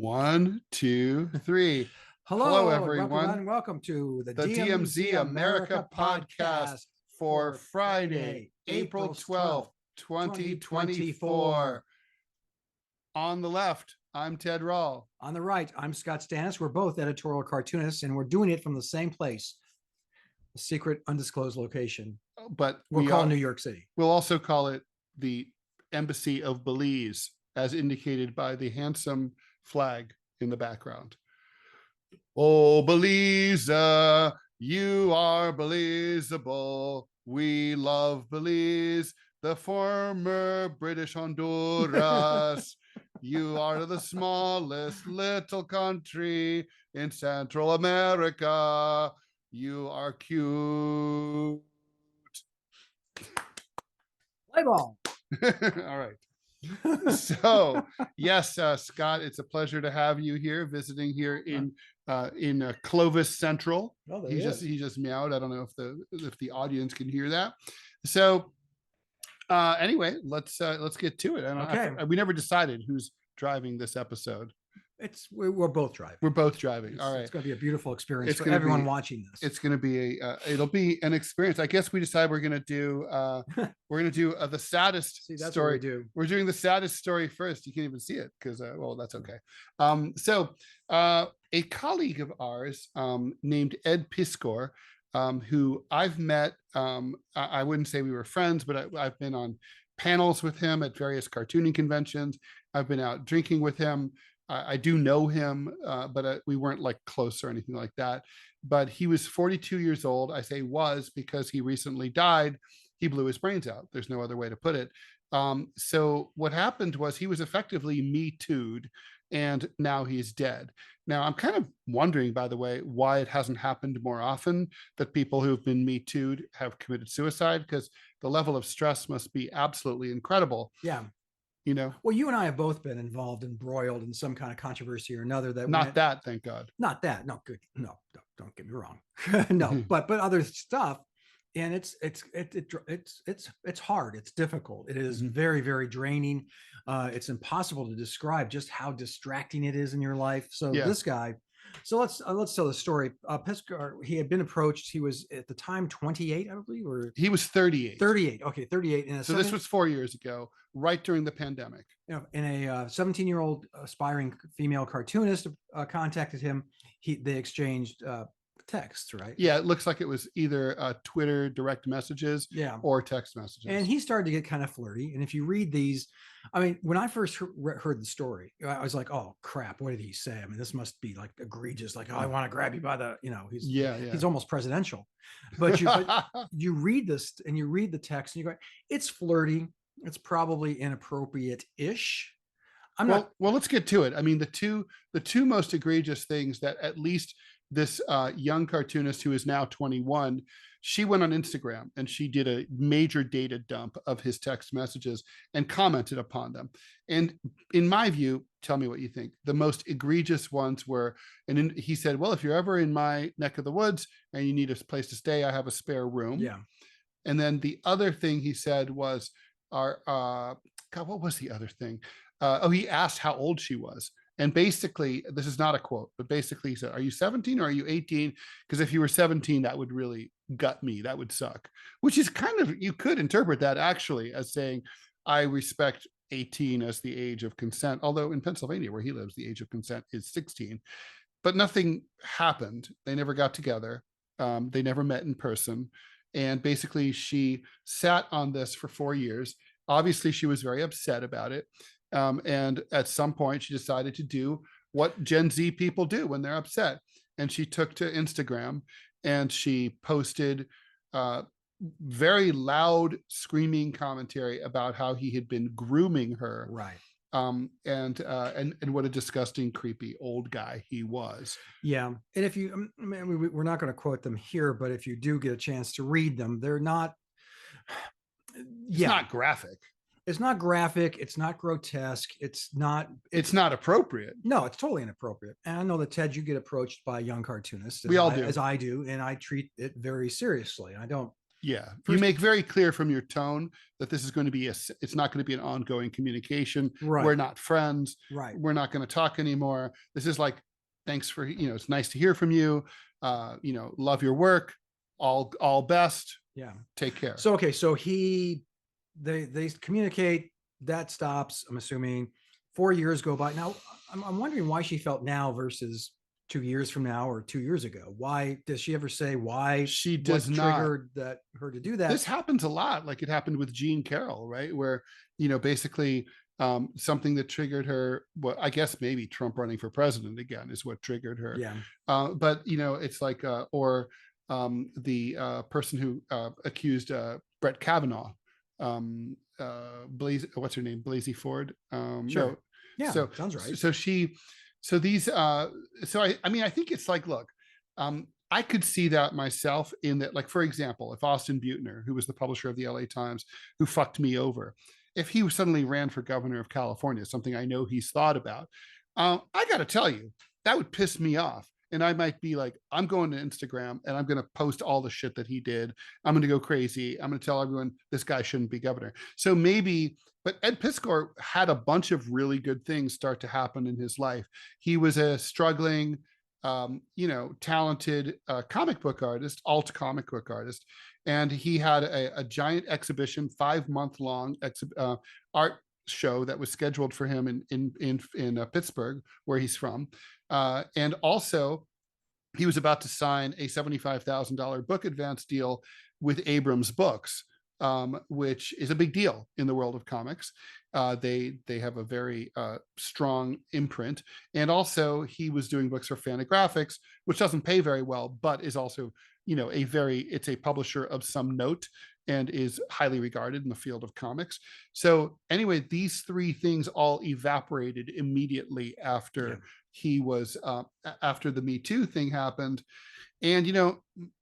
One, two, three. Hello, everyone. welcome to the DMZ America Podcast for Friday, April 12th, 2024. On the left, I'm Ted Rall. On the right, I'm Scott Stantis. We're both editorial cartoonists, and we're doing it from the same place, a secret, undisclosed location. But we'll call it New York City. We'll also call it the Embassy of Belize, as indicated by the handsome flag in the background. Oh, Belize, you are Belizeable. We love Belize, the former British Honduras. You are the smallest little country in Central America. You are cute. Play ball. All right. So yes, Scott, it's a pleasure to have you here visiting here in Clovis Central. Oh, he just meowed. I don't know if the audience can hear that. So anyway, let's get to it. Okay. We never decided who's driving this episode. We're both driving. We're both driving. All right. It's going to be a beautiful experience for everyone watching this. It's going to be it'll be an experience. I guess we decide we're going to do the saddest story. We're doing the saddest story first. You can't even see it because well, that's okay. So a colleague of ours named Ed Piskor, who I've met. I wouldn't say we were friends, but I've been on panels with him at various cartooning conventions. I've been out drinking with him. I do know him, but we weren't like close or anything like that. But he was 42 years old. I say was because he recently died. He blew his brains out. There's no other way to put it. So what happened was he was effectively Me Too'd, and now he's dead. Now, I'm kind of wondering, by the way, why it hasn't happened more often that people who've been Me Too'd have committed suicide, because the level of stress must be absolutely incredible. Yeah. You know, well, you and I have both been involved and embroiled in some kind of controversy or another. That, thank God. Not that. No, good. No, don't get me wrong. No, but other stuff. And it's hard. It's difficult. It is very, very draining. It's impossible to describe just how distracting it is in your life. So this guy. So let's tell the story. Piskor, he had been approached. He was at the time 28, I believe, or he was 38. 38. Okay, 38. So this was 4 years ago, right during the pandemic. You know, and a 17-year-old aspiring female cartoonist contacted him. They exchanged texts, right? Yeah, it looks like it was either Twitter direct messages, or text messages. And he started to get kind of flirty. And if you read these, I mean, when I first heard the story, I was like, "Oh crap, what did he say?" I mean, this must be like egregious. Like, "Oh, I want to grab you by the," he's almost presidential. But you read this and you read the text and you go, "It's flirty. It's probably inappropriate-ish." Well, let's get to it. I mean, the two most egregious things that at least this young cartoonist who is now 21, she went on Instagram and she did a major data dump of his text messages and commented upon them. And in my view, tell me what you think. The most egregious ones were, and he said, "Well, if you're ever in my neck of the woods and you need a place to stay, I have a spare room." Yeah. And then the other thing he said was, God, what was the other thing? He asked how old she was. And basically, this is not a quote, but basically he said, "Are you 17 or are you 18? Because if you were 17, that would really gut me. That would suck." Which is kind of, you could interpret that actually as saying, I respect 18 as the age of consent. Although in Pennsylvania, where he lives, the age of consent is 16. But nothing happened. They never got together. They never met in person. And basically, she sat on this for 4 years. Obviously, she was very upset about it. And at some point, she decided to do what Gen Z people do when they're upset. And she took to Instagram and she posted very loud, screaming commentary about how he had been grooming her. Right. And what a disgusting, creepy old guy he was. Yeah. And if you, we're not going to quote them here, but if you do get a chance to read them, they're not. It's not graphic. It's not graphic. It's not grotesque. It's not appropriate. No, it's totally inappropriate. And I know that, Ted, you get approached by young cartoonists. We all do. As I do. And I treat it very seriously. I don't Yeah. You make very clear from your tone that this is going to be it's not going to be an ongoing communication. Right. We're not friends. Right. We're not going to talk anymore. This is like, thanks for, it's nice to hear from you. Love your work. All best. Yeah. Take care. So, okay. So they communicate, that stops, I'm assuming. 4 years go by. Now I'm wondering why she felt now versus 2 years from now or 2 years ago. Why does she ever say why she does not triggered her to do that? This happens a lot. Like it happened with Jean Carroll, right? Where, basically something that triggered her, well, I guess maybe Trump running for president again is what triggered her. Yeah. But it's like, or the person who accused Brett Kavanaugh, what's her name? Blasey Ford. Sure. No. Yeah. So sounds right. I think it's like, look, I could see that myself in that, like, for example, if Austin Butner, who was the publisher of the LA Times, who fucked me over, if he suddenly ran for governor of California, something I know he's thought about, I got to tell you, that would piss me off. And I might be like, I'm going to Instagram and I'm going to post all the shit that he did. I'm going to go crazy. I'm going to tell everyone this guy shouldn't be governor. So maybe, but Ed Piskor had a bunch of really good things start to happen in his life. He was a struggling, talented comic book artist, alt comic book artist. And he had a giant exhibition, 5-month long art show that was scheduled for him in Pittsburgh, where he's from. And also he was about to sign a $75,000 book advance deal with Abrams Books, which is a big deal in the world of comics. They have a very strong imprint. And also he was doing books for Fantagraphics, which doesn't pay very well, but is also, it's a publisher of some note and is highly regarded in the field of comics. So anyway, these three things all evaporated immediately after he was, after the Me Too thing happened. And,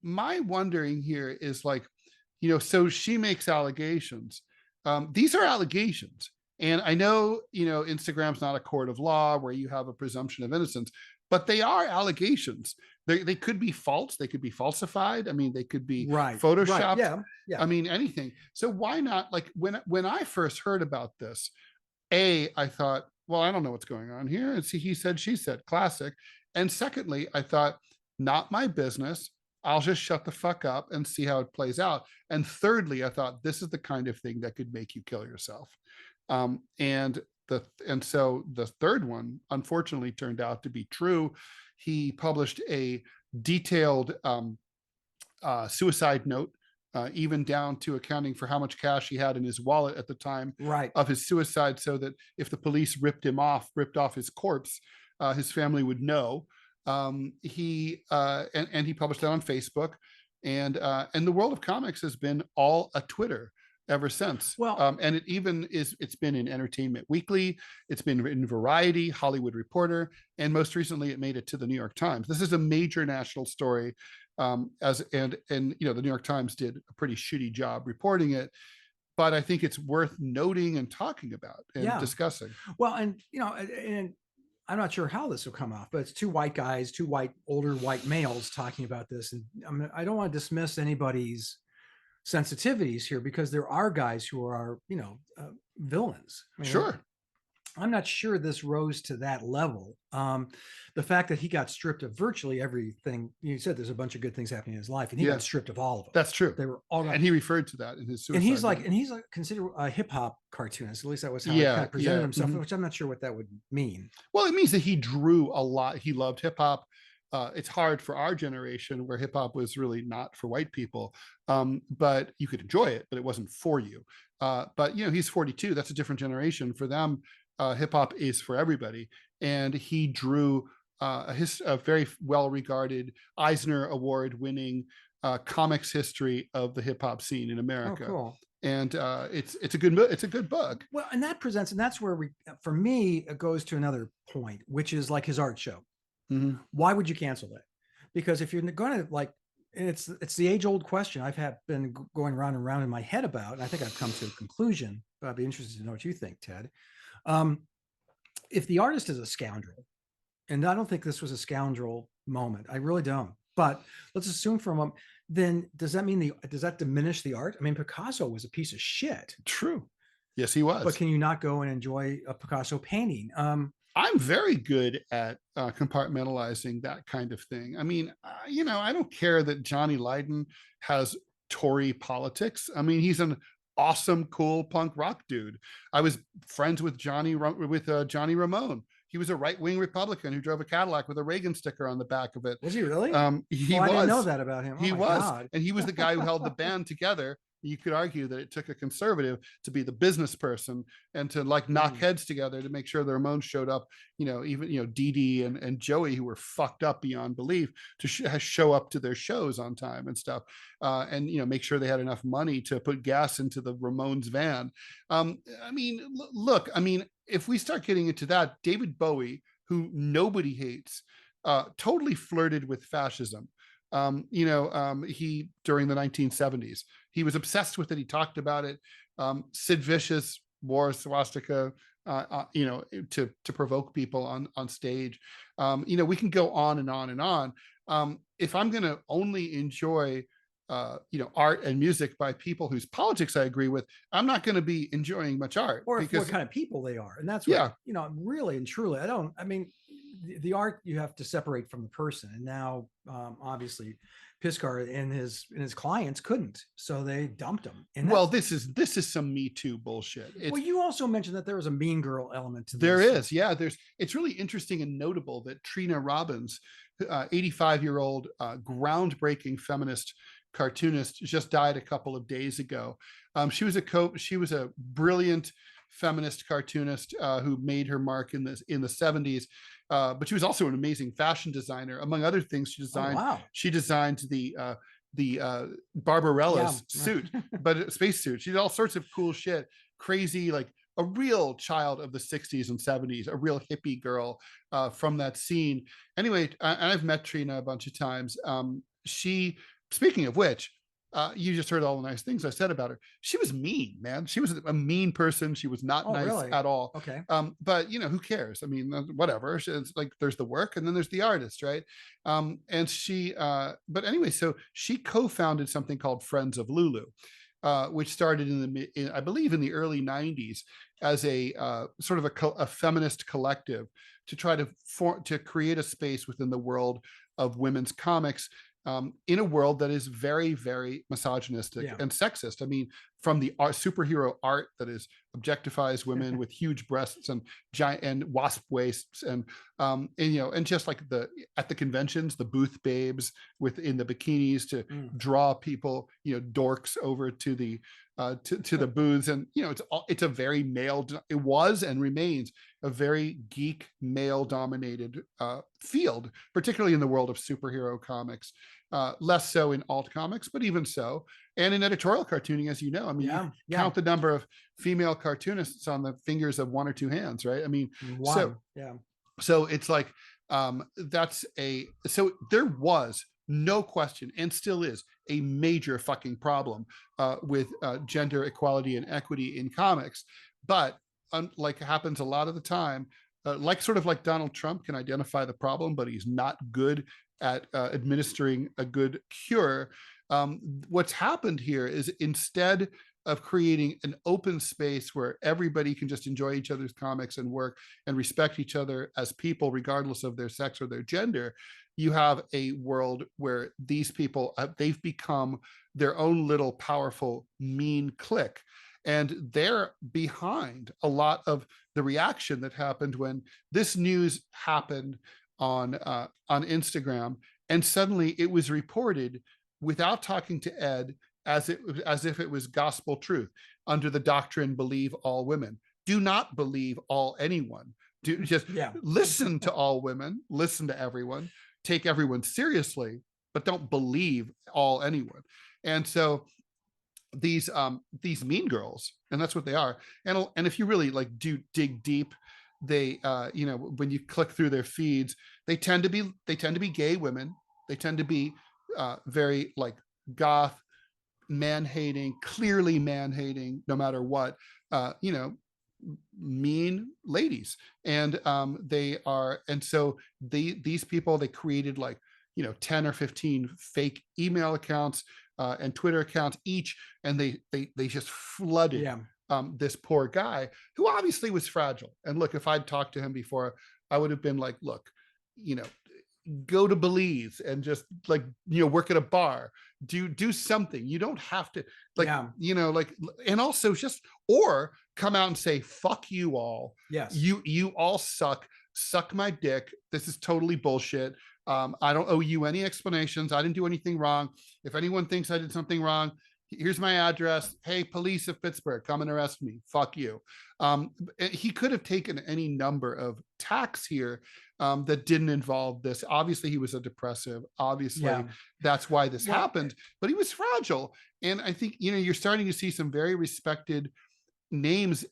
my wondering here is like, so she makes allegations. These are allegations. And I know, Instagram's not a court of law where you have a presumption of innocence, but they are allegations. They could be false. They could be falsified. I mean, they could be photoshopped. Right. Yeah. I mean, anything. So why not? Like when I first heard about this, I thought, well, I don't know what's going on here. And see, he said, she said, classic. And secondly, I thought, not my business. I'll just shut the fuck up and see how it plays out. And thirdly, I thought this is the kind of thing that could make you kill yourself. And so the third one, unfortunately, turned out to be true. He published a detailed suicide note, even down to accounting for how much cash he had in his wallet at the time of his suicide, so that if the police ripped off his corpse, his family would know. He published that on Facebook, and the world of comics has been all a Twitter ever since. Well, and it's been in Entertainment Weekly, it's been in Variety, Hollywood Reporter, and most recently it made it to the New York Times. This is a major national story, and the New York Times did a pretty shitty job reporting it, but I think it's worth noting and talking about and discussing. Well, and I'm not sure how this will come off, but it's two white guys, older white males talking about this. And I don't want to dismiss anybody's sensitivities here, because there are guys who are, villains. I mean, sure. I'm not sure this rose to that level. The fact that he got stripped of virtually everything, you said there's a bunch of good things happening in his life, and he got stripped of all of them. That's true. They were all, and he referred to that in his suicide. And he's like considered a hip hop cartoonist. At least that was how he kind of presented himself, which I'm not sure what that would mean. Well, it means that he drew a lot. He loved hip hop. It's hard for our generation, where hip hop was really not for white people, but you could enjoy it, but it wasn't for you. But he's 42. That's a different generation. For them, hip hop is for everybody. And he drew a very well-regarded Eisner Award-winning comics history of the hip hop scene in America. Oh, cool. And it's a good book. Well, and that's where for me, it goes to another point, which is like his art show. Mm-hmm. Why would you cancel that? Because if you're going to and it's the age-old question I've been going round and round in my head about, and I think I've come to a conclusion, but I'd be interested to know what you think, Ted. If the artist is a scoundrel, and I don't think this was a scoundrel moment, I really don't, But let's assume for a moment, then does that diminish the art? I mean, Picasso was a piece of shit. True. Yes, he was. But can you not go and enjoy a Picasso painting? I'm very good at compartmentalizing that kind of thing. I mean, I don't care that Johnny Lydon has Tory politics. I mean, he's an awesome, cool punk rock dude. I was friends with Johnny Ramone. He was a right-wing Republican who drove a Cadillac with a Reagan sticker on the back of it. Was he really? He was. I didn't know that about him. He was. God. And he was the guy who held the band together. You could argue that it took a conservative to be the business person and to like knock heads together to make sure the Ramones showed up, even, Dee Dee and Joey, who were fucked up beyond belief, to show up to their shows on time and stuff. And, make sure they had enough money to put gas into the Ramones van. Look, if we start getting into that, David Bowie, who nobody hates, totally flirted with fascism. He, during the 1970s, he was obsessed with it. He talked about it. Sid Vicious wore a swastika, to provoke people on stage. We can go on and on and on. If I'm going to only enjoy art and music by people whose politics I agree with, I'm not going to be enjoying much art. Or what kind of people they are. And that's what, really and truly, the art you have to separate from the person. And now, obviously, Piskor and his clients couldn't, so they dumped him. And this is some Me Too bullshit. You also mentioned that there was a mean girl element to this. There is, yeah. It's really interesting and notable that Trina Robbins, 85-year-old groundbreaking feminist cartoonist, just died a couple of days ago. She was a brilliant feminist cartoonist who made her mark in the 70s. But she was also an amazing fashion designer. Among other things, she designed the Barbarella's suit, but space suit. She did all sorts of cool shit, crazy, like a real child of the 60s and 70s, a real hippie girl from that scene. Anyway, and I've met Trina a bunch of times. Speaking of which, you just heard all the nice things I said about her. She was mean, man. She was a mean person. She was not nice at all. Okay. But who cares? I mean, whatever. It's like there's the work and then there's the artist, right? And she, but anyway, so she co-founded something called Friends of Lulu, which started I believe in the early 90s as a sort of a feminist collective to try to create a space within the world of women's comics. In a world that is very, very misogynistic and sexist. I mean, from the superhero art that objectifies women with huge breasts and giant and wasp waists, and just like at the conventions, the booth babes within the bikinis to draw people, dorks over to the booths, and it's a very male. It was and remains a very geek male dominated field, particularly in the world of superhero comics. Less so in alt comics, but even so, and in editorial cartooning, as you know, I mean, count the number of female cartoonists on the fingers of one or two hands, right? I mean, so it's like so there was no question, and still is, a major fucking problem with gender equality and equity in comics. But like happens a lot of the time, sort of like Donald Trump can identify the problem, but he's not good at administering a good cure. What's happened here is, instead of creating an open space where everybody can just enjoy each other's comics and work and respect each other as people, regardless of their sex or their gender, you have a world where these people, they've become their own little powerful, mean clique. And they're behind a lot of the reaction that happened when this news happened on Instagram, and suddenly it was reported without talking to Ed, as if it was gospel truth, under the doctrine, believe all women. Do not believe anyone. Listen to all women, listen to everyone, take everyone seriously, but don't believe anyone. And so these mean girls, and that's what they are. And if you really dig deep, they when you click through their feeds, they tend to be gay women. They tend to be very goth, man-hating, clearly man-hating, no matter what, mean ladies. And they are, and so these people, they created 10 or 15 fake email accounts and Twitter accounts each, and they just flooded this poor guy who obviously was fragile. And look, if I'd talked to him before, I would have been like, look, go to Belize and just like, work at a bar, do something. You don't have to and also just, or come out and say, fuck you all. Yes. You all suck my dick. This is totally bullshit. I don't owe you any explanations. I didn't do anything wrong. If anyone thinks I did something wrong, here's my address. Hey, police of Pittsburgh, come and arrest me. Fuck you. He could have taken any number of tacks here that didn't involve this. Obviously, he was a depressive. Obviously, that's why this happened. But he was fragile. And I think, you're starting to see some very respected names,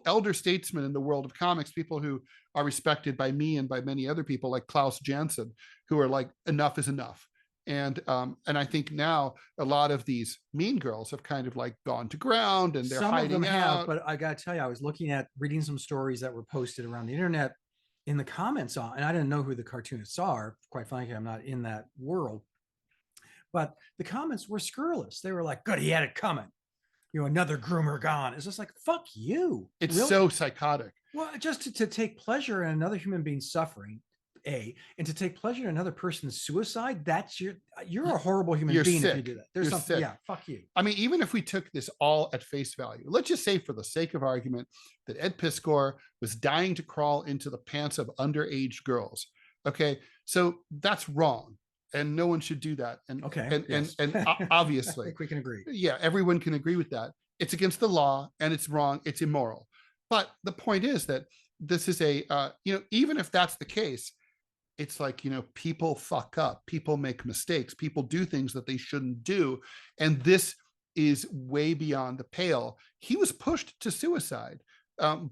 elder statesmen in the world of comics, people who are respected by me and by many other people, like Klaus Janson, who are like, enough is enough. And I think now a lot of these mean girls have kind of like gone to ground, and they're hiding out. But I got to tell you, I was reading some stories that were posted around the internet in the comments on, and I didn't know who the cartoonists are. Quite frankly, I'm not in that world. But the comments were scurrilous. They were like, good, he had it coming. Another groomer gone. It's just like, fuck you. It's really so psychotic. Well, just to take pleasure in another human being suffering, and to take pleasure in another person's suicide, that's you're a horrible human being sick. If you do that. There's something, fuck you. I mean, even if we took this all at face value, let's just say for the sake of argument that Ed Piskor was dying to crawl into the pants of underage girls. Okay, so that's wrong. And no one should do that. And obviously, I think we can agree. Yeah, everyone can agree with that. It's against the law, and it's wrong. It's immoral. But the point is that this is even if that's the case, it's like, people fuck up, people make mistakes, people do things that they shouldn't do. And this is way beyond the pale. He was pushed to suicide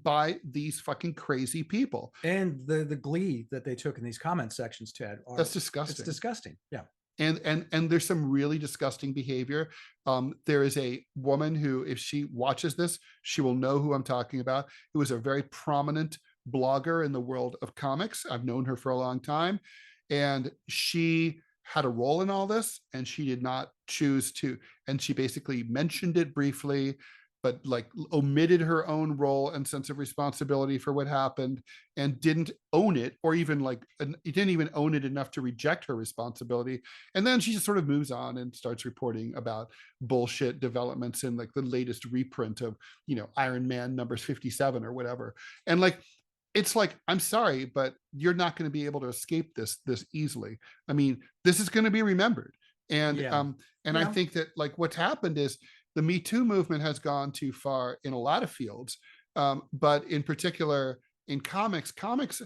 by these fucking crazy people. And the glee that they took in these comment sections, Ted, that's disgusting. It's disgusting. Yeah. And there's some really disgusting behavior. There is a woman who, if she watches this, she will know who I'm talking about, who is a very prominent blogger in the world of comics. I've known her for a long time, and she had a role in all this, and she did not choose to. And she basically mentioned it briefly, but like omitted her own role and sense of responsibility for what happened, and didn't own it, or even didn't even own it enough to reject her responsibility. And then she just sort of moves on and starts reporting about bullshit developments in like the latest reprint of, Iron Man numbers 57 or whatever. And like, it's like, I'm sorry, but you're not going to be able to escape this easily. I mean, this is going to be remembered. And I think that like what's happened is the Me Too movement has gone too far in a lot of fields, but in particular in comics, comics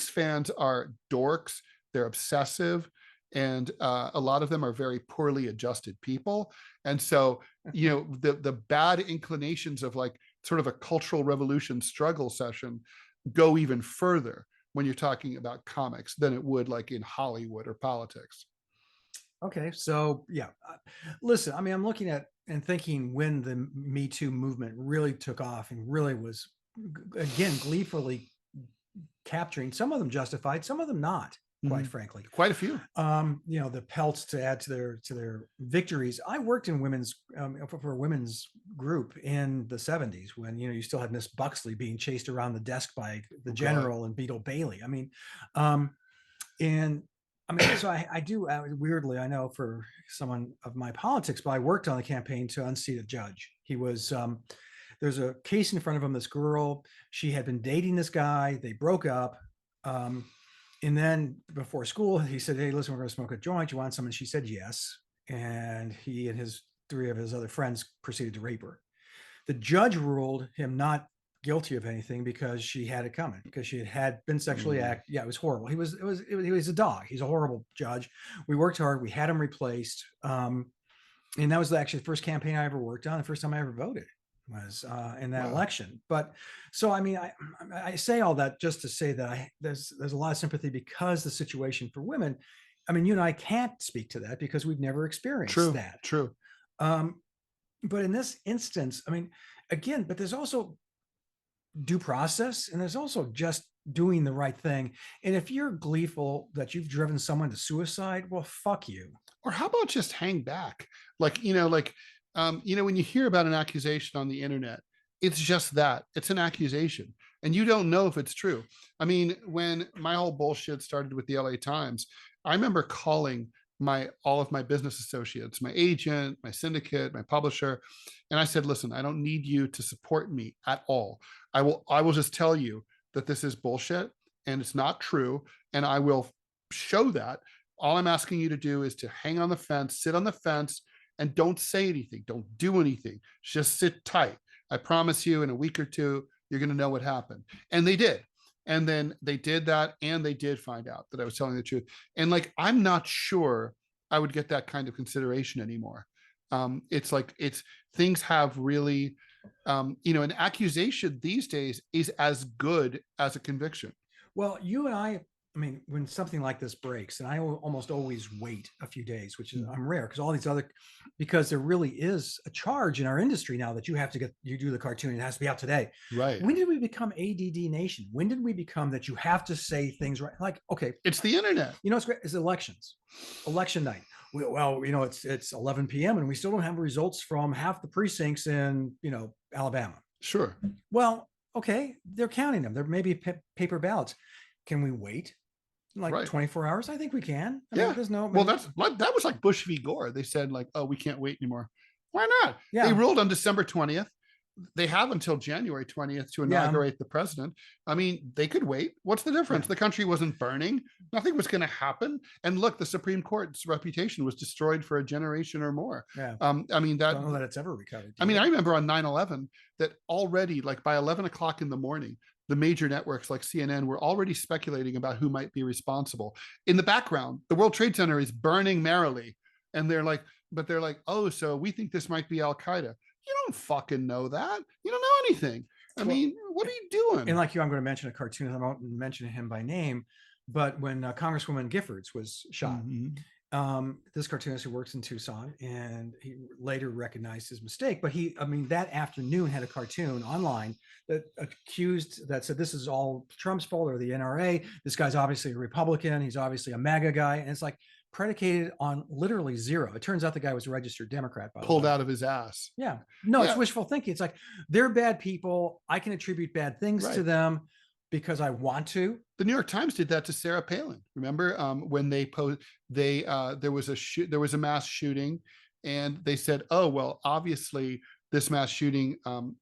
fans are dorks. They're obsessive, and a lot of them are very poorly adjusted people. And so, the bad inclinations of like sort of a cultural revolution struggle session go even further when you're talking about comics than it would like in Hollywood or politics. Okay, so listen, I mean, I'm looking at and thinking when the Me Too movement really took off and really was, again, gleefully capturing, some of them justified, some of them not, quite frankly. Quite a few. The pelts to add to their victories. I worked in for a women's group in the 70s when, you still had Miss Buxley being chased around the desk by the general and Beetle Bailey. I mean, so I do, weirdly, I know for someone of my politics, but I worked on the campaign to unseat a judge. He was, there's a case in front of him, this girl, she had been dating this guy, they broke up. And then before school, he said, hey, listen, we're going to smoke a joint. You want some? And she said, yes. And he and three of his other friends proceeded to rape her. The judge ruled him not guilty of anything because she had it coming, because she had been sexually acted. Yeah, it was horrible. He was a dog. He's a horrible judge. We worked hard. We had him replaced. And that was actually the first campaign I ever worked on. The first time I ever voted was in that election. But so, I mean, I say all that just to say that there's a lot of sympathy because the situation for women, I mean, you and I can't speak to that because we've never experienced that. True. But in this instance, I mean, again, but there's also due process, and there's also just doing the right thing. And if you're gleeful that you've driven someone to suicide, well, fuck you. Or how about just hang back? Like, when you hear about an accusation on the internet, it's just that, it's an accusation and you don't know if it's true. I mean, when my whole bullshit started with the LA Times, I remember calling all of my business associates, my agent, my syndicate, my publisher, and I said, listen, I don't need you to support me at all. I will just tell you that this is bullshit and it's not true, and I will show that. All I'm asking you to do is to hang on the fence, sit on the fence, and don't say anything, don't do anything, just sit tight. I promise you in a week or two, you're going to know what happened. And they did. And then they did that, and they did find out that I was telling the truth. And like, I'm not sure I would get that kind of consideration anymore. It's things have really, an accusation these days is as good as a conviction. Well, you and I mean, when something like this breaks, and I almost always wait a few days, which is I'm rare because there really is a charge in our industry now that you do the cartoon, it has to be out today. Right. When did we become ADD nation? When did we become that you have to say things right? Like, okay, it's the internet. It's great. It's elections, election night. Well, it's 11 p.m. and we still don't have results from half the precincts in, Alabama. Sure. Well, okay, they're counting them. There may be paper ballots. Can we wait? 24 hours? I think we can. I mean, there's no. Well, that was like Bush v. Gore. They said like, oh, we can't wait anymore. Why not? Yeah. They ruled on December 20th. They have until January 20th to inaugurate the president. I mean, they could wait. What's the difference? The country wasn't burning. Nothing was going to happen. And look, the Supreme Court's reputation was destroyed for a generation or more. Yeah. I mean, I don't know that it's ever recovered. I mean, I remember on 9/11 that already, like by 11 o'clock in the morning, the major networks like CNN were already speculating about who might be responsible. In the background, the World Trade Center is burning merrily. And they're like, oh, so we think this might be Al-Qaeda. You don't fucking know that. You don't know anything. I mean, what are you doing? And like you, I'm going to mention a cartoonist. I won't mention him by name, but when Congresswoman Giffords was shot, this cartoonist who works in Tucson, and he later recognized his mistake, but that afternoon had a cartoon online that said this is all Trump's fault or the NRA. This guy's obviously a Republican. He's obviously a MAGA guy. And it's like predicated on literally zero. It turns out the guy was a registered Democrat. Pulled out of his ass. Yeah. No, it's wishful thinking. It's like, they're bad people. I can attribute bad things to them because I want to. The New York Times did that to Sarah Palin. Remember when there was a mass shooting, and they said, oh, well, obviously this mass shooting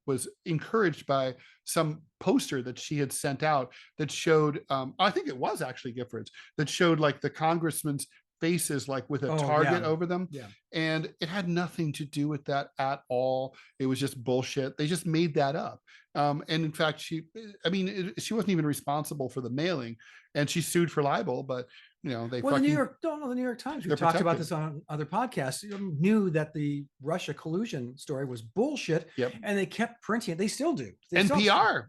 was encouraged by some poster that she had sent out that showed, I think it was actually Giffords, that showed like the congressman's faces like with a target over them. Yeah. And it had nothing to do with that at all. It was just bullshit. They just made that up. And in fact, she wasn't even responsible for the mailing, and she sued for libel, but the New York Times, we talked about this on other podcasts, knew that the Russia collusion story was bullshit. Yep. And they kept printing it. They still do. NPR,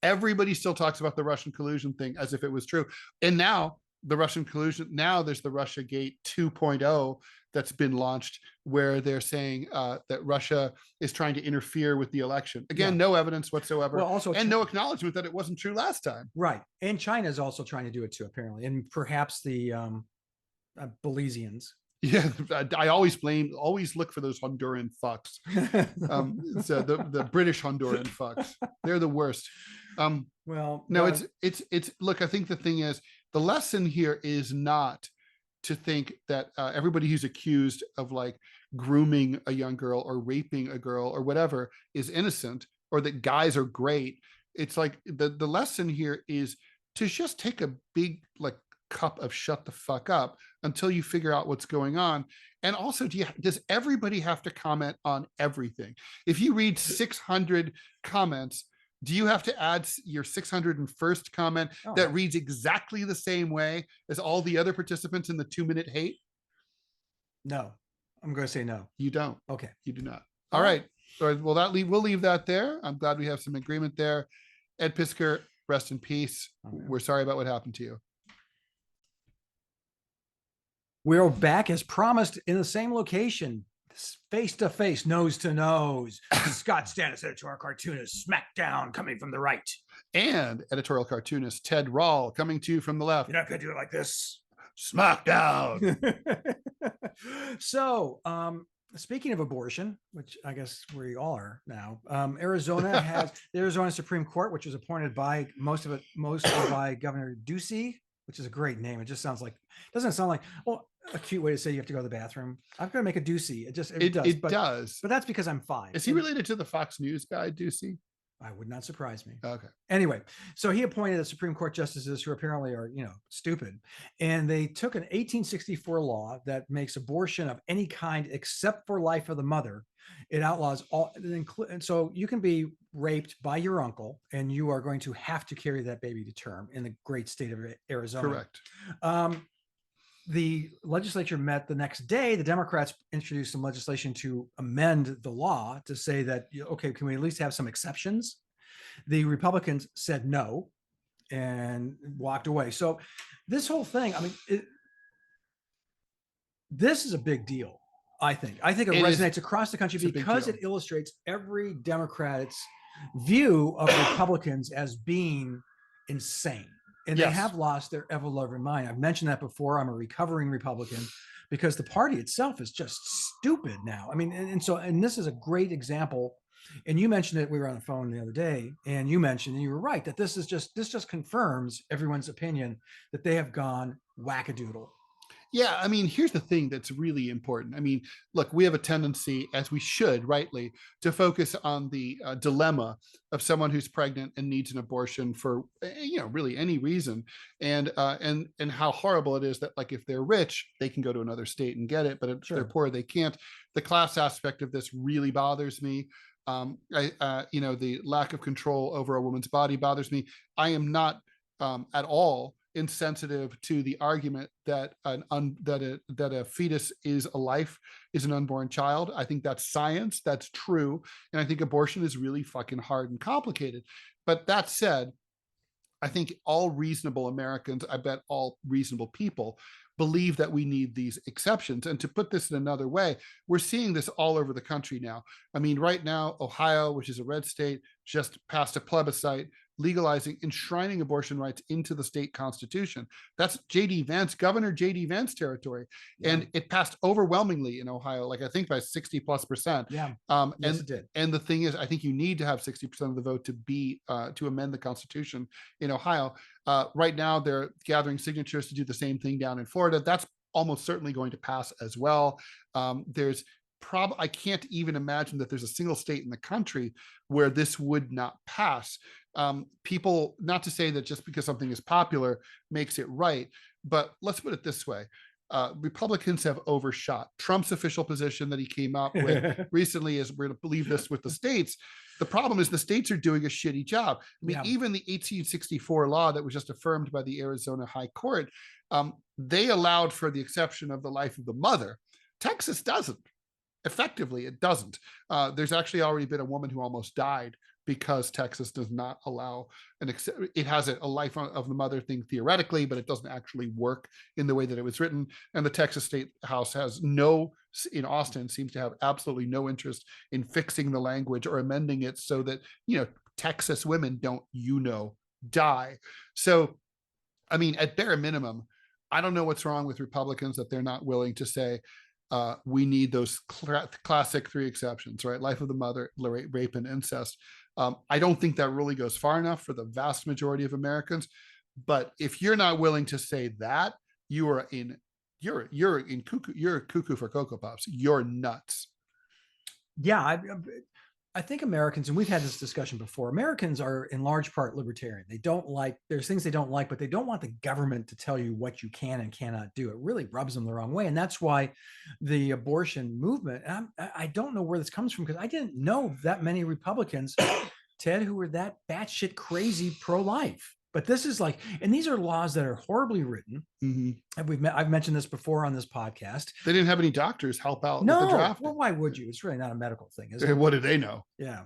everybody still talks about the Russian collusion thing as if it was true. And now the Russian collusion, now there's the Russiagate 2.0 that's been launched, where they're saying that Russia is trying to interfere with the election. Again, no evelence whatsoever. Well, also, and no acknowledgement that it wasn't true last time. Right. And China is also trying to do it too, apparently. And perhaps the Belizeans. Yeah, I always look for those Honduran fucks. So the British Honduran fucks, they're the worst. It's look, I think the thing is, the lesson here is not to think that everybody who's accused of like grooming a young girl or raping a girl or whatever is innocent, or that guys are great. It's like the lesson here is to just take a big like cup of shut the fuck up until you figure out what's going on. And also, does everybody have to comment on everything? If you read 600 comments, do you have to add your 601st comment that reads exactly the same way as all the other participants in the 2-minute hate? No, I'm going to say no. You don't. Okay. You do not. All right. Well, we'll leave that there. I'm glad we have some agreement there. Ed Piskor, rest in peace. We're sorry about what happened to you. We're back as promised in the same location. face to face, nose to nose. Scott Stantis, editorial cartoonist, smackdown coming from the right. And editorial cartoonist Ted Rall coming to you from the left. You're not going to do it like this. Smackdown. So, speaking of abortion, which I guess we all are now, Arizona has the Arizona Supreme Court, which was appointed by mostly by Governor Ducey, which is a great name. It just doesn't sound like, well, a cute way to say you have to go to the bathroom. I'm going to make a Ducey. It does. But that's because I'm 5. Is he related to the Fox News guy, Ducey? I would not surprise me. Okay. Anyway, so he appointed the Supreme Court justices who apparently are, stupid. And they took an 1864 law that makes abortion of any kind except for life of the mother. It outlaws all. And so you can be raped by your uncle and you are going to have to carry that baby to term in the great state of Arizona. Correct. The legislature met the next day. The Democrats introduced some legislation to amend the law to say that, okay, can we at least have some exceptions? The Republicans said no and walked away. So this whole thing, this is a big deal, I think. I think it resonates across the country because it illustrates every Democrat's view of Republicans as being insane. And they have lost their ever-loving mind. I've mentioned that before. I'm a recovering Republican because the party itself is just stupid now. And this is a great example. And you mentioned it. We were on the phone the other day, and you mentioned, and you were right, that this just confirms everyone's opinion that they have gone wackadoodle. Yeah, here's the thing that's really important. Look, we have a tendency, as we should rightly, to focus on the dilemma of someone who's pregnant and needs an abortion for, really any reason, and how horrible it is that, like, if they're rich, they can go to another state and get it, but if they're poor, they can't. The class aspect of this really bothers me. The lack of control over a woman's body bothers me. I am not at all insensitive to the argument that a fetus is an unborn child. I think that's science, that's true, and I think abortion is really fucking hard and complicated. But that said, I think all reasonable Americans, I bet all reasonable people, believe that we need these exceptions. And to put this in another way, we're seeing this all over the country now. Right now, Ohio, which is a red state, just passed a plebiscite legalizing, enshrining abortion rights into the state constitution. That's Governor J.D. Vance territory. Yeah. And it passed overwhelmingly in Ohio, I think by 60+%. Yeah. Yes, it did. And the thing is, I think you need to have 60% of the vote to amend the constitution in Ohio. Right now, they're gathering signatures to do the same thing down in Florida. That's almost certainly going to pass as well. I can't even imagine that there's a single state in the country where this would not pass. People, not to say that just because something is popular makes it right, but let's put it this way. Republicans have overshot Trump's official position that he came out with recently is we're going to believe this with the states. The problem is the states are doing a shitty job. Even the 1864 law that was just affirmed by the Arizona High Court, they allowed for the exception of the life of the mother. Texas doesn't. Effectively, it doesn't. There's actually already been a woman who almost died because Texas does not allow it has a life of the mother thing theoretically, but it doesn't actually work in the way that it was written. And the Texas State House in Austin seems to have absolutely no interest in fixing the language or amending it so that, Texas women don't, die. So, at bare minimum, I don't know what's wrong with Republicans that they're not willing to say, we need those classic 3 exceptions, right? Life of the mother, rape, and incest. I don't think that really goes far enough for the vast majority of Americans. But if you're not willing to say that, you're cuckoo for Cocoa Pops. You're nuts. Yeah, I think Americans, and we've had this discussion before, Americans are in large part libertarian. There's things they don't like, but they don't want the government to tell you what you can and cannot do. It really rubs them the wrong way. And that's why the abortion movement, and I don't know where this comes from because I didn't know that many Republicans, Ted, who were that batshit crazy pro-life. But this is and these are laws that are horribly written. Mm-hmm. And I've mentioned this before on this podcast. They didn't have any doctors help out with the draft. Well, why would you? It's really not a medical thing, is it? What do they know? Yeah.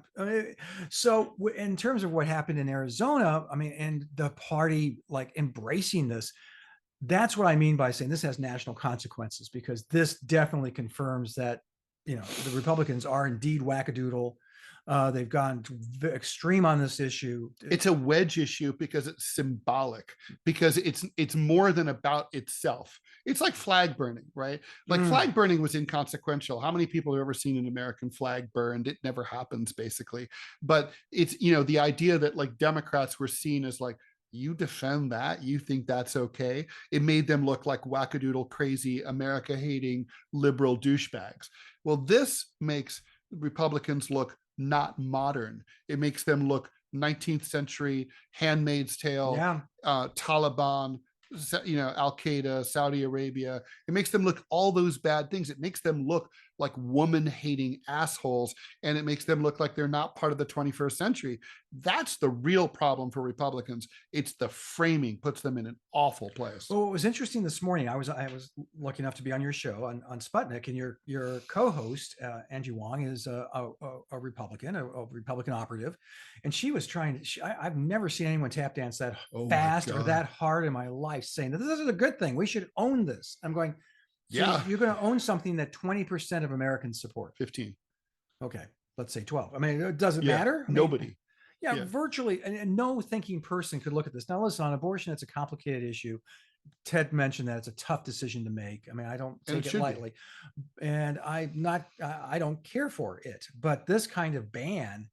So in terms of what happened in Arizona, and the party embracing this, that's what I mean by saying this has national consequences, because this definitely confirms that the Republicans are indeed wackadoodle. They've gone extreme on this issue. It's a wedge issue because it's symbolic, because it's more than about itself. It's like flag burning, right? Like flag burning was inconsequential. How many people have ever seen an American flag burned? It never happens, basically. But it's, the idea that like Democrats were seen as like, you defend that, you think that's okay. It made them look like wackadoodle, crazy, America hating liberal douchebags. Well, this makes Republicans look not modern. It makes them look 19th century, Handmaid's Tale, Taliban, Al-Qaeda, Saudi Arabia. It makes them look all those bad things. It makes them look like woman-hating assholes, and it makes them look like they're not part of the 21st century. That's the real problem for Republicans. It's the framing puts them in an awful place. Well, what was interesting this morning, I was lucky enough to be on your show on Sputnik, and your co-host Angie Wong is a Republican, a Republican operative, and she was trying to. I've never seen anyone tap dance that fast or that hard in my life, saying that this is a good thing. We should own this. I'm going. So you're going to own something that 20% of Americans support. 15. Okay, let's say 12. I mean, it doesn't matter. I mean, nobody. Virtually, and no thinking person could look at this. Now, listen, on abortion, it's a complicated issue. Ted mentioned that it's a tough decision to make. I mean, I don't take it lightly, and I don't care for it. But this kind of ban,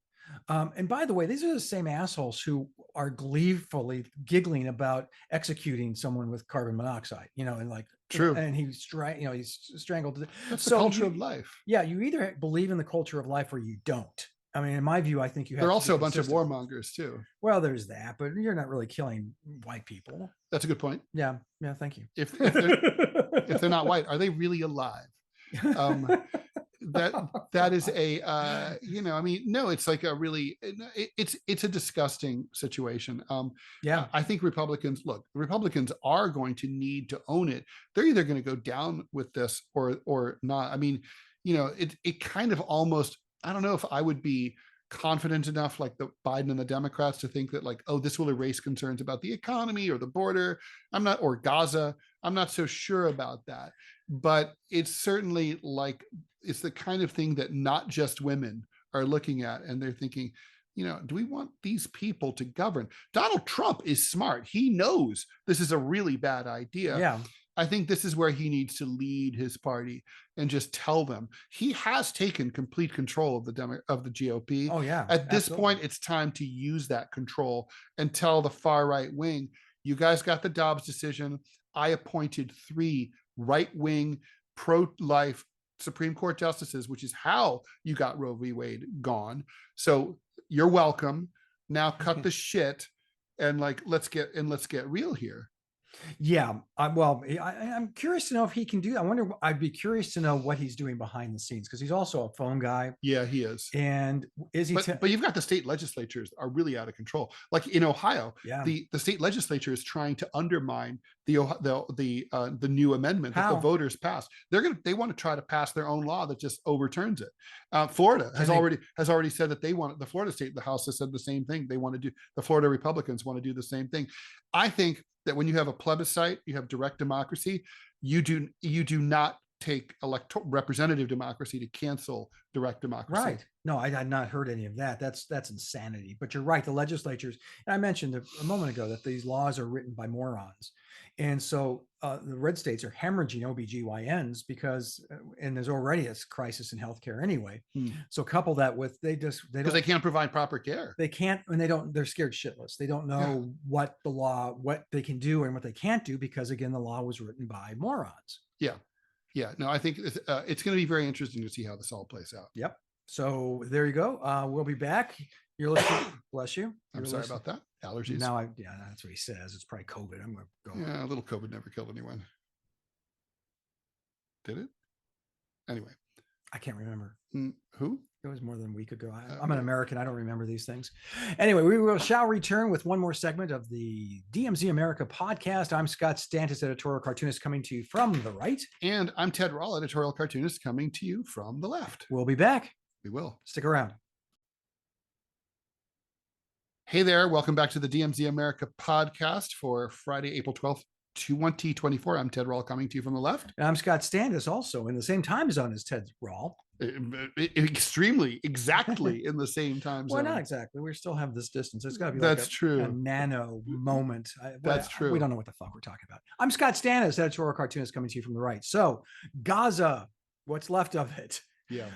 and by the way, these are the same assholes who are gleefully giggling about executing someone with carbon monoxide, and like, true. And he's strangled. That's the culture of life. Yeah. You either believe in the culture of life or you don't. I mean, in my view, I think you have. They're also a bunch of warmongers too. Well, there's that, but you're not really killing white people. That's a good point. Yeah. Thank you. If they're not white, are they really alive? That is a I mean, no, it's like a really it's a disgusting situation. I think Republicans are going to need to own it. They're either going to go down with this or not. I mean, it kind of almost, I don't know if I would be confident enough, like the Biden and the Democrats, to think that like, oh, this will erase concerns about the economy or the border. Or Gaza. I'm not so sure about that, but it's certainly like, it's the kind of thing that not just women are looking at, and they're thinking, do we want these people to govern? Donald Trump is smart. He knows this is a really bad idea. Yeah. I think this is where he needs to lead his party and just tell them he has taken complete control of the GOP. Oh yeah. At this point, it's time to use that control and tell the far right wing, you guys got the Dobbs decision. I appointed 3 right-wing, pro-life Supreme Court justices, which is how you got Roe v. Wade gone. So you're welcome. Now cut the shit and like, let's get real here. Yeah. I'm curious to know if he can do that. I'd be curious to know what he's doing behind the scenes, because he's also a phone guy. Yeah, he is. And is he? But you've got the state legislatures are really out of control. Like in Ohio, the state legislature is trying to undermine the new amendment that the voters passed. They want to try to pass their own law that just overturns it. Florida has already said that they want, the Florida state, the House has said the same thing. They want to do, the Florida Republicans want to do the same thing. I think that when you have a plebiscite, you have direct democracy. You do not take representative democracy to cancel direct democracy. Right. No, I had not heard any of that. That's insanity. But you're right. The legislatures, and I mentioned a moment ago that these laws are written by morons. And so the red states are hemorrhaging OBGYNs because, and there's already a crisis in healthcare anyway. So couple that with, because they can't provide proper care. They can't, and they're scared shitless. They don't know what they can do and what they can't do, because again, the law was written by morons. Yeah. No, I think it's going to be very interesting to see how this all plays out. Yep. So there you go. We'll be back. You're listening. Bless you. I'm sorry about that. Allergies. Now, that's what he says. It's probably COVID. I'm going to go. Yeah, a little COVID never killed anyone. Did it? Anyway. I can't remember. Who? It was more than a week ago. I'm an American. I don't remember these things. Anyway, we shall return with one more segment of the DMZ America podcast. I'm Scott Stantis, editorial cartoonist, coming to you from the right. And I'm Ted Rall, editorial cartoonist, coming to you from the left. We'll be back. We will. Stick around. Hey there. Welcome back to the DMZ America podcast for Friday, April 12th, 2024. I'm Ted Rall, coming to you from the left. And I'm Scott Stantis, also in the same time zone as Ted Rall. Extremely, exactly in the same time zone. Well, not exactly. We still have this distance. It's got to be That's like true. a nano moment. That's true. We don't know what the fuck we're talking about. I'm Scott Stantis, editorial cartoonist, coming to you from the right. So Gaza, what's left of it? Yeah.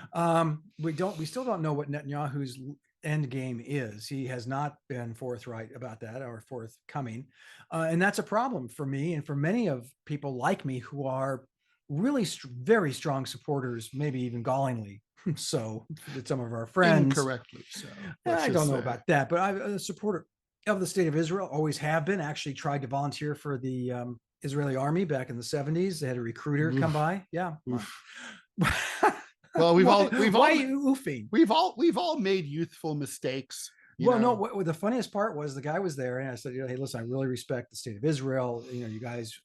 We still don't know what Netanyahu's end game is. He has not been forthright about that or forthcoming. And that's a problem for me and for many of people like me who are really very strong supporters, maybe even gallingly so, that some of our friends incorrectly. So I don't know about that, but I'm a supporter of the state of Israel, always have been. Actually tried to volunteer for the Israeli army back in the 70s. They had a recruiter come by. Yeah. Well, we've all made youthful mistakes. No, the funniest part was the guy was there and I said, hey, listen, I really respect the state of Israel. You guys,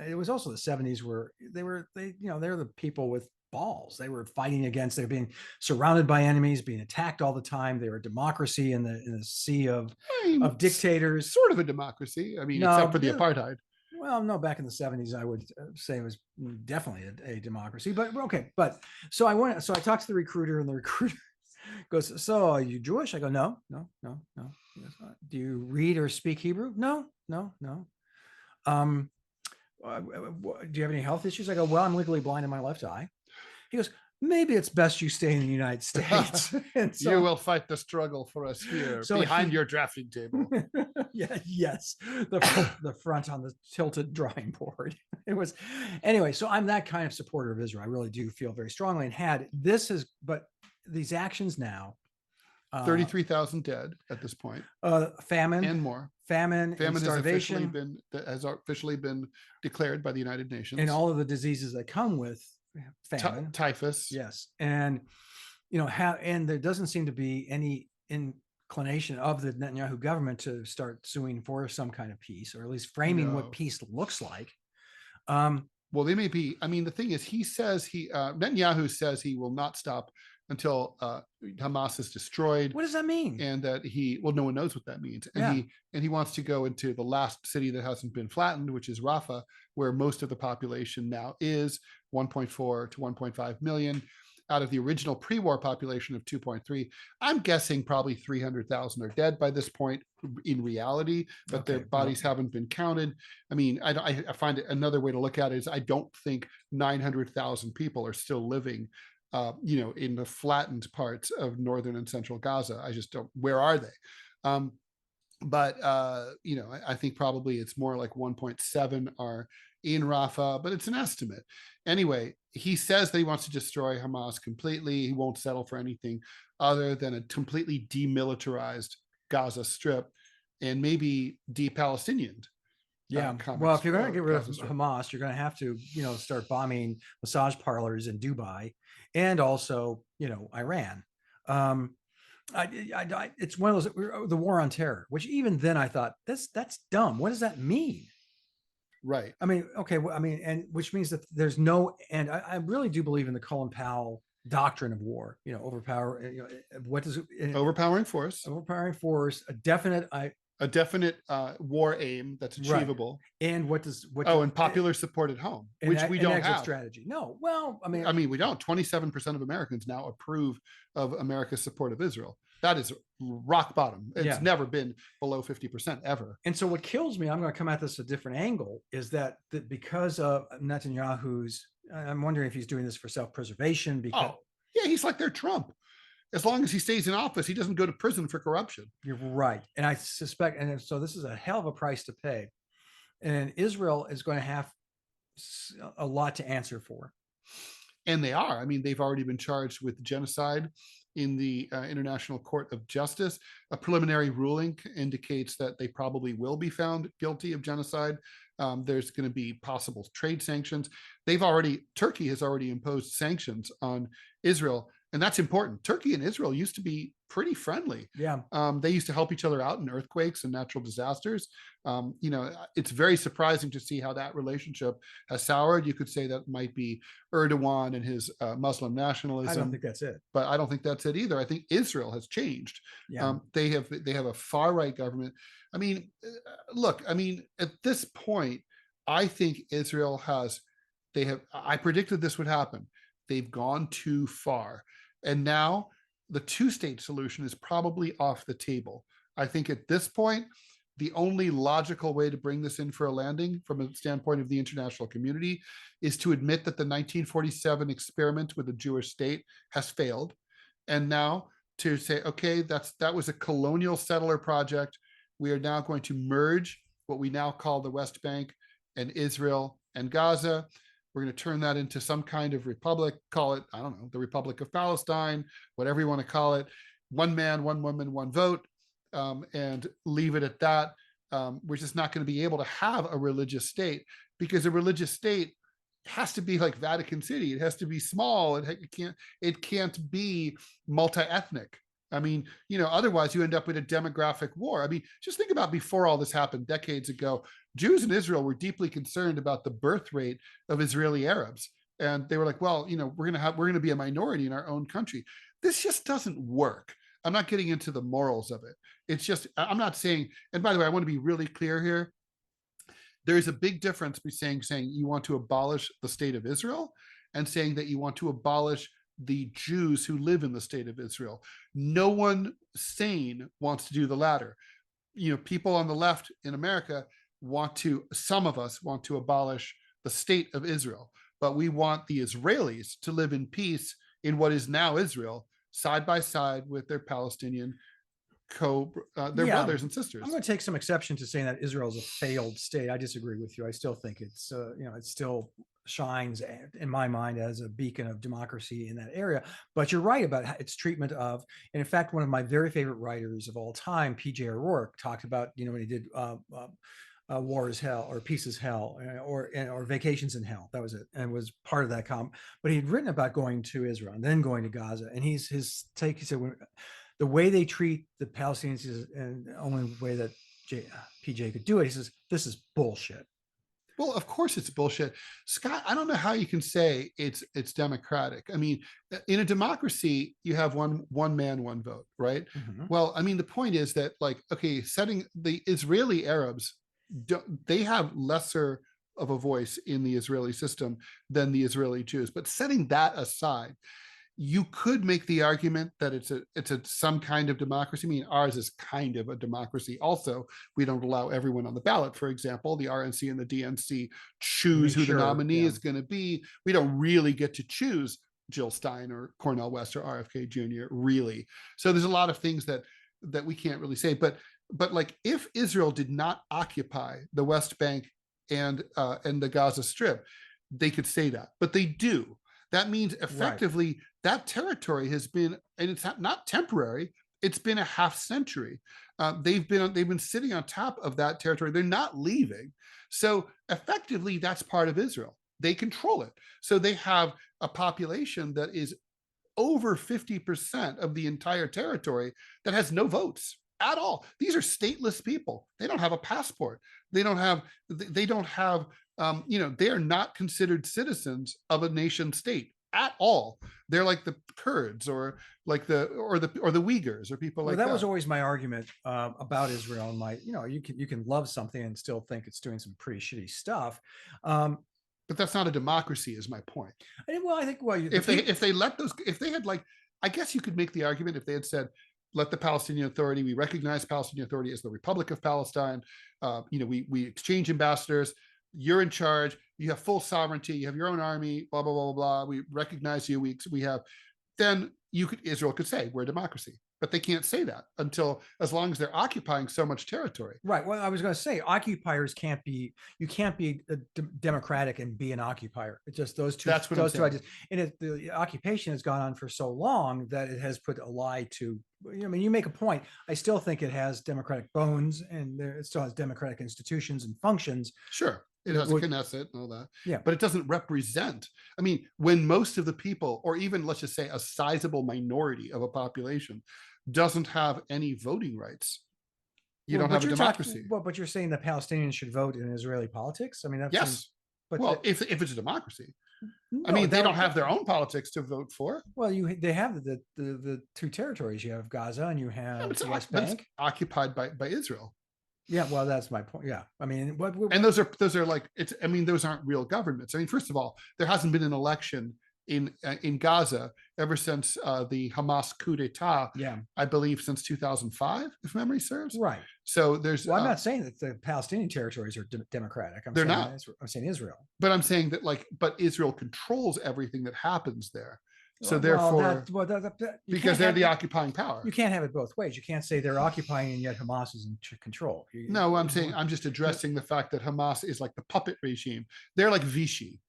it was also the 70s where they're the people with balls. They were fighting against, they were being surrounded by enemies, being attacked all the time. They were a democracy in the sea of dictators. Sort of a democracy. Except for the apartheid. Well, no, back in the 70s, I would say it was definitely a democracy, but okay. But so I talked to the recruiter and the recruiter goes, so are you Jewish? I go, no. Do you read or speak Hebrew? No. Do you have any health issues? I go, well, I'm legally blind in my left eye. He goes, maybe it's best you stay in the United States. And so, you will fight the struggle for us here behind your drafting table. Yes. The front on the tilted drawing board. It was anyway. So I'm that kind of supporter of Israel. I really do feel very strongly but these actions now, 33,000 dead at this point, famine and more. Famine and starvation has officially been declared by the United Nations, and all of the diseases that come with famine, typhus. Yes, and and there doesn't seem to be any inclination of the Netanyahu government to start suing for some kind of peace, or at least framing what peace looks like. Well, they may be. The thing is, Netanyahu says he will not stop until Hamas is destroyed. What does that mean? And that no one knows what that means. And he wants to go into the last city that hasn't been flattened, which is Rafah, where most of the population now is 1.4 to 1.5 million out of the original pre-war population of 2.3. I'm guessing probably 300,000 are dead by this point in reality, but their bodies haven't been counted. I find it another way to look at it is I don't think 900,000 people are still living in the flattened parts of northern and central Gaza. I just don't. Where are they? I think probably it's more like 1.7 are in Rafah, but it's an estimate. Anyway, he says that he wants to destroy Hamas completely. He won't settle for anything other than a completely demilitarized Gaza Strip and maybe de-Palestinian. Well, if you're going to get rid of Hamas, you're going to have to, start bombing massage parlors in Dubai and also, Iran. It's one of those, the war on terror, which even then I thought that's dumb. What does that mean? Right. And which means that there's no, and I really do believe in the Colin Powell doctrine of war, what does it? Overpowering force, a definite war aim that's achievable. Right. And and popular support at home, which we don't have. Strategy. No. Well, we don't. 27% of Americans now approve of America's support of Israel. That is rock bottom. It's never been below 50% ever. And so what kills me, I'm going to come at this a different angle, is that because of Netanyahu's, I'm wondering if he's doing this for self-preservation. Because he's like their Trump. As long as he stays in office, he doesn't go to prison for corruption. You're right. And I suspect, and so this is a hell of a price to pay. And Israel is going to have a lot to answer for. And they are. They've already been charged with genocide in the International Court of Justice. A preliminary ruling indicates that they probably will be found guilty of genocide. There's going to be possible trade sanctions. Turkey has already imposed sanctions on Israel. And that's important. Turkey and Israel used to be pretty friendly. Yeah. They used to help each other out in earthquakes and natural disasters. It's very surprising to see how that relationship has soured. You could say that might be Erdogan and his Muslim nationalism. I don't think that's it. But I don't think that's it either. I think Israel has changed. Yeah. They have a far right government. Look, at this point, I think Israel I predicted this would happen. they've gone too far. And now the two-state solution is probably off the table. I think at this point, the only logical way to bring this in for a landing from a standpoint of the international community is to admit that the 1947 experiment with a Jewish state has failed. And now to say, okay, that was a colonial settler project. We are now going to merge what we now call the West Bank and Israel and Gaza. We're going to turn that into some kind of republic, call it, I don't know, the Republic of Palestine, whatever you want to call it. One man, one woman, one vote. And leave it at that. We're just not going to be able to have a religious state, because a religious state has to be like Vatican City. It has to be small. It can't be multi-ethnic. I mean, otherwise you end up with a demographic war. I mean, just think about before all this happened decades ago, Jews in Israel were deeply concerned about the birth rate of Israeli Arabs. And they were like, well, we're going to be a minority in our own country. This just doesn't work. I'm not getting into the morals of it. It's just, I'm not saying, and by the way, I want to be really clear here. There's a big difference between saying you want to abolish the state of Israel and saying that you want to abolish the Jews who live in the state of Israel. No one sane wants to do the latter. People on the left in America some of us want to abolish the state of Israel, but we want the Israelis to live in peace in what is now Israel, side by side with their Palestinian brothers and sisters. I'm going to take some exception to saying that Israel is a failed state. I disagree with you. I still think it's it still shines in my mind as a beacon of democracy in that area. But you're right about its treatment of, and in fact, one of my very favorite writers of all time, P.J. O'Rourke, talked about when he did War is Hell or Peace is Hell or Vacations in Hell. That was it, and was part of that column. But he'd written about going to Israel and then going to Gaza, and his take. He said the way they treat the Palestinians is, and the only way that PJ could do it, he says, this is bullshit. Well, of course it's bullshit, Scott. I don't know how you can say it's democratic. I mean, in a democracy, you have one man, one vote, right? Mm-hmm. Well, I mean, the point is that, setting the Israeli Arabs, they have lesser of a voice in the Israeli system than the Israeli Jews. But setting that aside, you could make the argument that it's some kind of democracy. I mean, ours is kind of a democracy. Also, we don't allow everyone on the ballot. For example, the RNC and the DNC choose who the nominee is going to be. We don't really get to choose Jill Stein or Cornel West or RFK Jr. really. So there's a lot of things that we can't really say. But if Israel did not occupy the West Bank and the Gaza Strip, they could say that, but they do. That means effectively that territory has been, and it's not temporary, it's been a half century. They've been sitting on top of that territory. They're not leaving. So effectively, that's part of Israel. They control it. So they have a population that is over 50% of the entire territory that has no votes at all. These are stateless people. They don't have a passport. They are not considered citizens of a nation state at all. They're like the Kurds or the Uyghurs or people like that. That was always my argument about Israel. You can love something and still think it's doing some pretty shitty stuff. But that's not a democracy, is my point. If they had, I guess you could make the argument if they had said, let the Palestinian Authority, we recognize Palestinian Authority as the Republic of Palestine. We exchange ambassadors. You're in charge. You have full sovereignty. You have your own army. Blah blah blah blah. We recognize you. We have. Then Israel could say we're a democracy, but they can't say that as long as they're occupying so much territory. Right. Well, I was going to say occupiers can't be. You can't be democratic and be an occupier. It's just those two. That's what those two ideas. And the occupation has gone on for so long that it has put a lie to. You make a point. I still think it has democratic bones, and it still has democratic institutions and functions. Sure. It has a Knesset and all that. Yeah. But it doesn't represent. I mean, when most of the people, or even let's just say a sizable minority of a population, doesn't have any voting rights, you don't have a democracy. But you're saying that Palestinians should vote in Israeli politics? I mean, that's yes. If it's a democracy. No, they don't have their own politics to vote for. Well, they have the two territories. You have Gaza and you have the West Bank, occupied by Israel. Yeah, well, that's my point. Yeah, I mean, and those are those aren't real governments. I mean, first of all, there hasn't been an election in Gaza ever since the Hamas coup d'etat. Yeah, I believe since 2005, if memory serves. Right. So there's. Well, I'm not saying that the Palestinian territories are democratic. They're not. I'm saying Israel. But I'm saying that but Israel controls everything that happens there. So well, therefore, because they're the it, occupying power. You can't have it both ways. You can't say they're occupying and yet Hamas is in control. No, I'm saying I'm just addressing the fact that Hamas is like the puppet regime. They're like Vichy,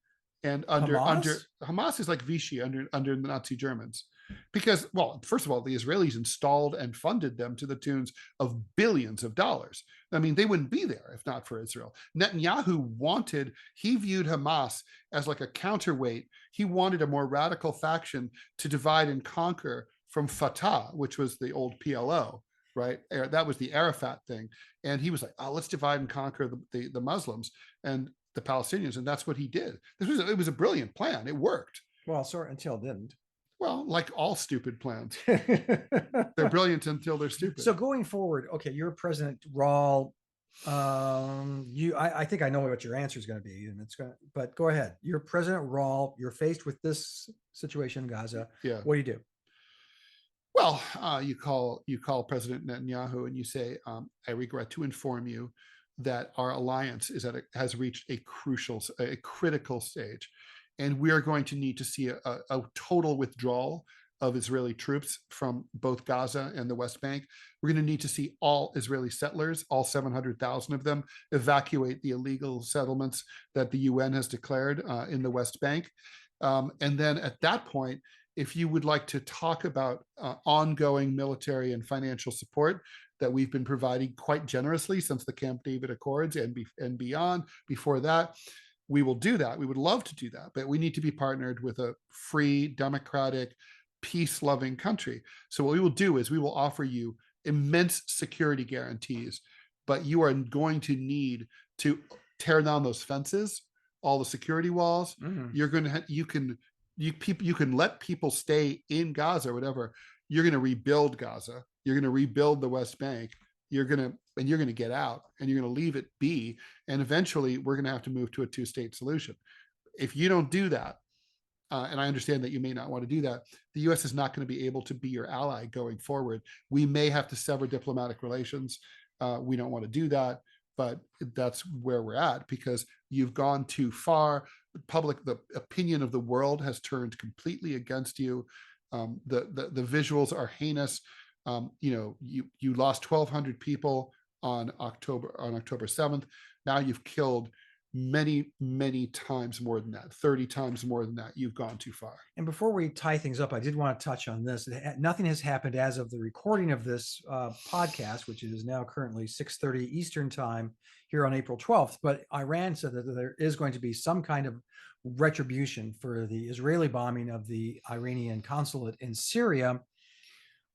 and under Hamas is like Vichy under the Nazi Germans, because, well, first of all, the Israelis installed and funded them to the tunes of billions of dollars. I mean, they wouldn't be there if not for Israel. Netanyahu he viewed Hamas as like a counterweight. He wanted a more radical faction to divide and conquer from Fatah, which was the old PLO, right? That was the Arafat thing. And he was like, oh, let's divide and conquer the Muslims and the Palestinians. And that's what he did. It was a brilliant plan. It worked. Well, until it didn't. Well, like all stupid plans, they're brilliant until they're stupid. So going forward, okay, you're President Rall. I think I know what your answer is going to be, but go ahead. You're President Rall. You're faced with this situation in Gaza. Yeah. What do you do? Well, you call President Netanyahu and you say, I regret to inform you that our alliance has reached a critical stage. And we are going to need to see a total withdrawal of Israeli troops from both Gaza and the West Bank. We're going to need to see all Israeli settlers, all 700,000 of them, evacuate the illegal settlements that the UN has declared in the West Bank. And then at that point, if you would like to talk about ongoing military and financial support that we've been providing quite generously since the Camp David Accords and beyond, before that, we will do that. We would love to do that, but we need to be partnered with a free, democratic, peace-loving country. So what we will do is we will offer you immense security guarantees, but you are going to need to tear down those fences, all the security walls. Mm-hmm. You can let people stay in Gaza or whatever. You're going to rebuild Gaza. You're going to rebuild the West Bank. You're going to get out and you're going to leave it be. And eventually we're going to have to move to a two-state solution. If you don't do that, and I understand that you may not want to do that, the U.S. is not going to be able to be your ally going forward. We may have to sever diplomatic relations. We don't want to do that, but that's where we're at because you've gone too far. The opinion of the world has turned completely against you. The visuals are heinous. You lost 1,200 people on October 7th. Now you've killed many, many times more than that, 30 times more than that. You've gone too far. And before we tie things up, I did want to touch on this. Nothing has happened as of the recording of this podcast, which is now currently 6:30 Eastern time here on April 12th. But Iran said that there is going to be some kind of retribution for the Israeli bombing of the Iranian consulate in Syria.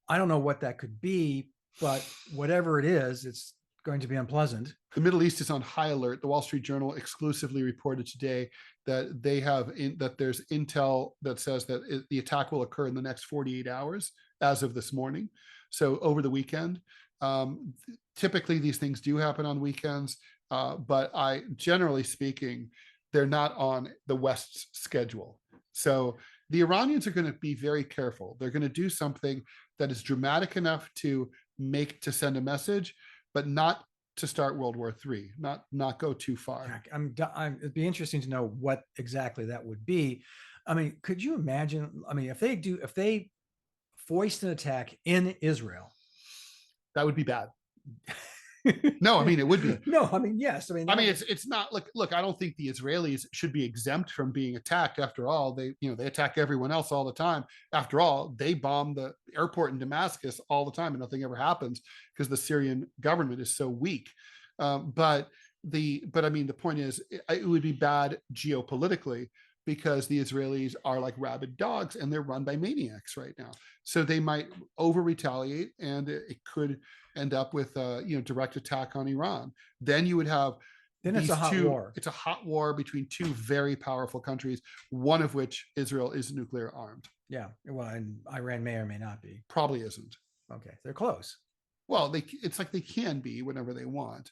I don't know what that could be, but whatever it is, it's going to be unpleasant. The Middle East is on high alert. The Wall Street Journal exclusively reported today that there's intel that says that the attack will occur in the next 48 hours as of this morning. So over the weekend, typically these things do happen on weekends, but generally speaking, they're not on the West's schedule. So the Iranians are going to be very careful. They're going to do something that is dramatic enough to send a message, but not to start World War III, not go too far. It'd be interesting to know what exactly that would be. I mean, could you imagine? I mean, if they foist an attack in Israel, that would be bad. No, I mean, it would be. No, I mean, yes. I mean, it's not look, I don't think the Israelis should be exempt from being attacked. After all, they attack everyone else all the time. After all, they bomb the airport in Damascus all the time and nothing ever happens because the Syrian government is so weak. But I mean, the point is, it would be bad geopolitically because the Israelis are like rabid dogs and they're run by maniacs right now. So they might over retaliate and it could end up with direct attack on Iran. Then you would have it's a hot war. It's a hot war between two very powerful countries, one of which, Israel, is nuclear armed. Yeah, well, and Iran may or may not be. Probably isn't. Okay, they're close. Well, it's like they can be whenever they want,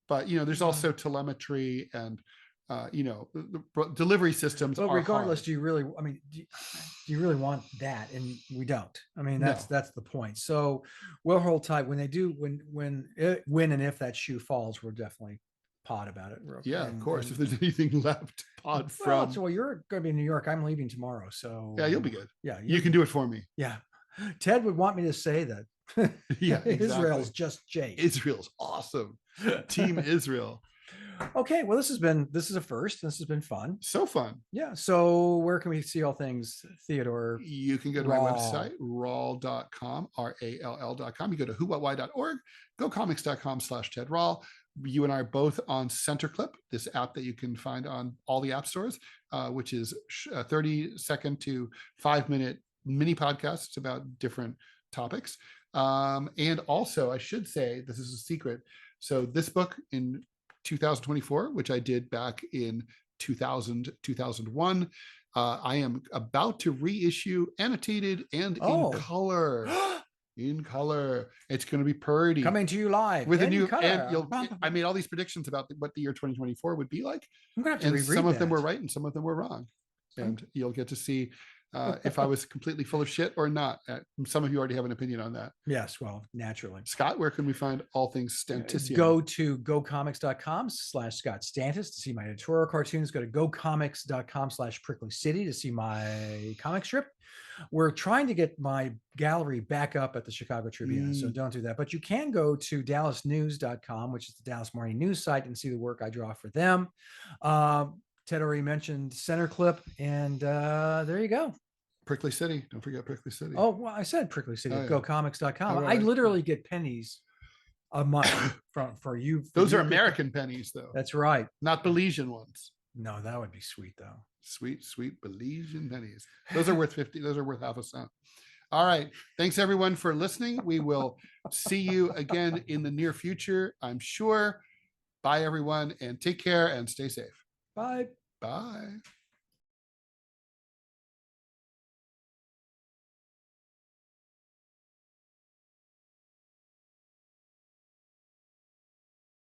but there's also telemetry and the delivery systems. But regardless, hard. do you really? I mean, do you really want that? And we don't. I mean, that's the point. So we'll hold tight when they do. When and if that shoe falls, we'll definitely pod about it. Of course. If there's anything left, pod from. So you're going to be in New York. I'm leaving tomorrow. So yeah, you'll be good. Yeah, you can do it for me. Yeah, Ted would want me to say that. Yeah, exactly. Israel's just Jake. Israel's awesome. Team Israel. Okay, well, this is a first. This has been fun. So fun. Yeah. So where can we see all things Theodore? You can go to Rall. my website, rall.com, RALL.com. You go to whowhatwhy.org, gocomics.com/Ted Rall. You and I are both on Centerclip, this app that you can find on all the app stores, which is 30-second to 5-minute mini podcasts about different topics. And also, I should say, this is a secret. So this book in 2024, which I did back in 2001, I am about to reissue annotated and in color. In color. It's going to be pretty. Coming to you live with a new color. And I made all these predictions about what the year 2024 would be like. I'm going to have to reread some of them were right and some of them were wrong. And you'll get to see if I was completely full of shit or not. Some of you already have an opinion on that. Yes, well, naturally. Scott, where can we find all things Stantis? Go to gocomics.com/Scott Stantis to see my editorial cartoons. Go to gocomics.com/Prickly City to see my comic strip. We're trying to get my gallery back up at the Chicago Tribune, so don't do that. But you can go to dallasnews.com, which is the Dallas Morning News site, and see the work I draw for them. Ted already mentioned Centerclip, and there you go. Prickly City. Don't forget Prickly City. Oh, well, I said Prickly City. Oh, yeah. GoComics.com. Right. I literally get pennies a month for you. Those are American pennies, though. That's right. Not Belizean ones. No, that would be sweet, though. Sweet, sweet Belizean pennies. Those are worth 50. Those are worth half a cent. All right. Thanks, everyone, for listening. We will see you again in the near future, I'm sure. Bye, everyone, and take care and stay safe. Bye. Bye.